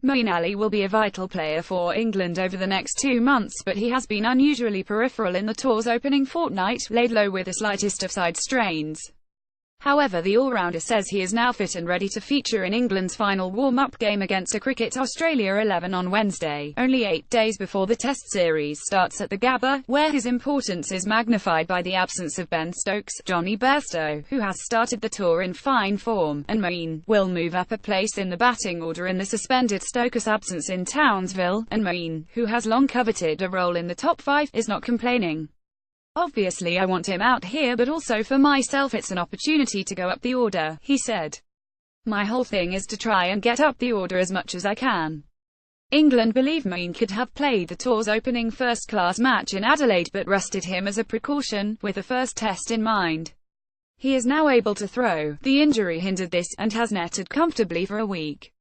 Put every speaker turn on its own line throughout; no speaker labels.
Moeen Ali will be a vital player for England over the next 2 months, but he has been unusually peripheral in the tour's opening fortnight, laid low with the slightest of side strains. However, the all-rounder says he is now fit and ready to feature in England's final warm-up game against a Cricket Australia 11 on Wednesday, only 8 days before the Test series starts at the Gabba, where his importance is magnified by the absence of Ben Stokes, Johnny Bairstow, who has started the tour in fine form, and Moeen will move up a place in the batting order in the suspended Stokes' absence in Townsville, and Moeen, who has long coveted a role in the top 5, is not complaining. "Obviously I want him out here, but also for myself it's an opportunity to go up the order," he said. "My whole thing is to try and get up the order as much as I can." England believe Moeen could have played the tour's opening first-class match in Adelaide but rested him as a precaution, with the first test in mind. He is now able to throw. The injury hindered this, and has netted comfortably for a week.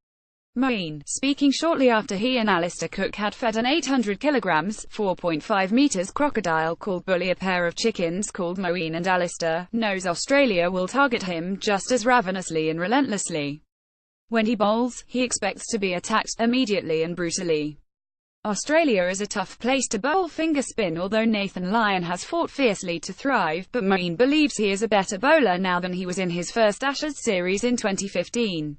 Moeen, speaking shortly after he and Alistair Cook had fed an 800 kilograms, 4.5 meters crocodile called Bully, a pair of chickens called Moeen and Alistair, knows Australia will target him just as ravenously and relentlessly. When he bowls, he expects to be attacked immediately and brutally. Australia is a tough place to bowl finger spin, although Nathan Lyon has fought fiercely to thrive, but Moeen believes he is a better bowler now than he was in his first Ashes series in 2015.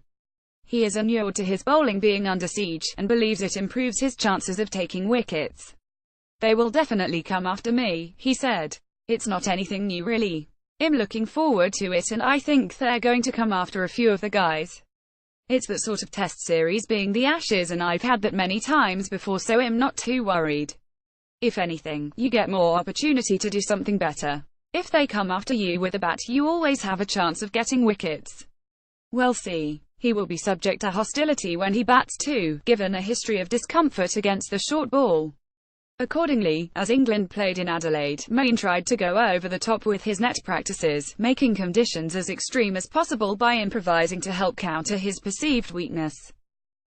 He is inured to his bowling being under siege, and believes it improves his chances of taking wickets. "They will definitely come after me," he said. "It's not anything new really. I'm looking forward to it, and I think they're going to come after a few of the guys. It's that sort of test series being the Ashes, and I've had that many times before, so I'm not too worried. If anything, you get more opportunity to do something better. If they come after you with a bat, you always have a chance of getting wickets. We'll see." He will be subject to hostility when he bats too, given a history of discomfort against the short ball. Accordingly, as England played in Adelaide, Moeen tried to go over the top with his net practices, making conditions as extreme as possible by improvising to help counter his perceived weakness.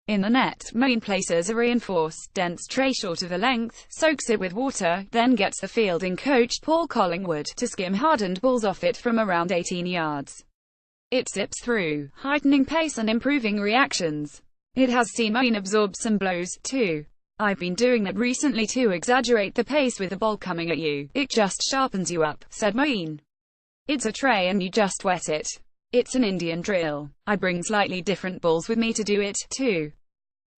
In the net, Moeen places a reinforced, dense tray short of the length, soaks it with water, then gets the fielding coach Paul Collingwood to skim hardened balls off it from around 18 yards. It zips through, heightening pace and improving reactions. It has seen Moeen absorb some blows, too. "I've been doing that recently to exaggerate the pace with the ball coming at you. It just sharpens you up," said Moeen. "It's a tray and you just wet it. It's an Indian drill. I bring slightly different balls with me to do it, too.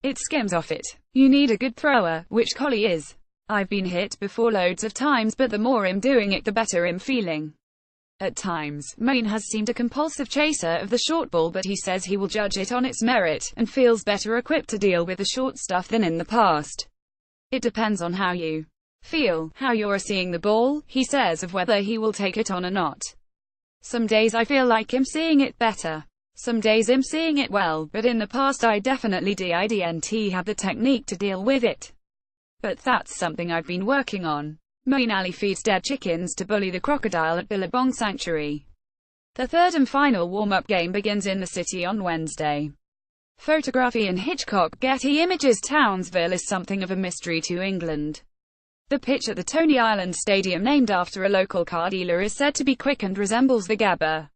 It skims off it. You need a good thrower, which Collie is. I've been hit before loads of times, but the more I'm doing it the better I'm feeling." At times, Moeen has seemed a compulsive chaser of the short ball, but he says he will judge it on its merit, and feels better equipped to deal with the short stuff than in the past. "It depends on how you feel, how you're seeing the ball," he says, of whether he will take it on or not. "Some days I feel like I'm seeing it better. Some days I'm seeing it well, but in the past I definitely didn't have the technique to deal with it. But that's something I've been working on." Moeen Ali feeds dead chickens to Bully the crocodile at Billabong Sanctuary. The third and final warm-up game begins in the city on Wednesday. Photography and Hitchcock Getty Images. Townsville is something of a mystery to England. The pitch at the Tony Island Stadium, named after a local car dealer, is said to be quick and resembles the Gabba.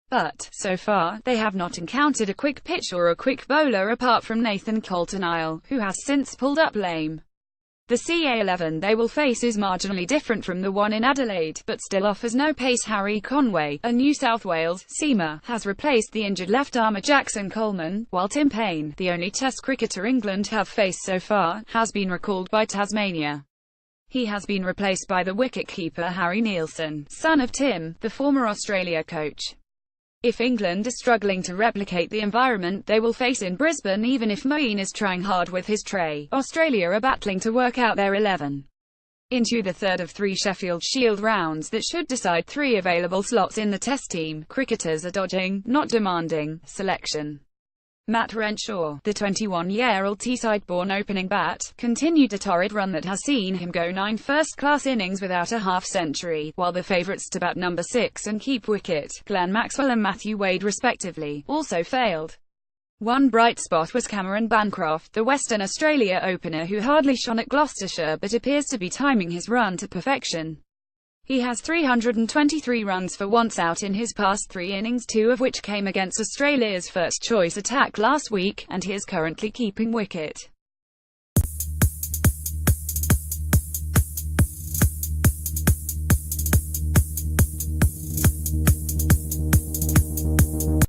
But, so far, they have not encountered a quick pitch or a quick bowler apart from Nathan Coulter-Nile, who has since pulled up lame. The CA11 they will face is marginally different from the one in Adelaide, but still offers no pace. Harry Conway, a New South Wales seamer, has replaced the injured left-armer Jackson Coleman, while Tim Paine, the only Test cricketer England have faced so far, has been recalled by Tasmania. He has been replaced by the wicket-keeper Harry Nielsen, son of Tim, the former Australia coach. If England is struggling to replicate the environment they will face in Brisbane, even if Moeen is trying hard with his tray, Australia are battling to work out their 11 into the third of 3 Sheffield Shield rounds that should decide 3 available slots in the Test team. Cricketers are dodging, not demanding, selection. Matt Renshaw, the 21-year-old Teesside-born opening bat, continued a torrid run that has seen him go 9 first-class innings without a half-century, while the favourites to bat number 6 and keep wicket, Glenn Maxwell and Matthew Wade respectively, also failed. One bright spot was Cameron Bancroft, the Western Australia opener who hardly shone at Gloucestershire but appears to be timing his run to perfection. He has 323 runs for once out in his past 3 innings, 2 of which came against Australia's first-choice attack last week, and he is currently keeping wicket.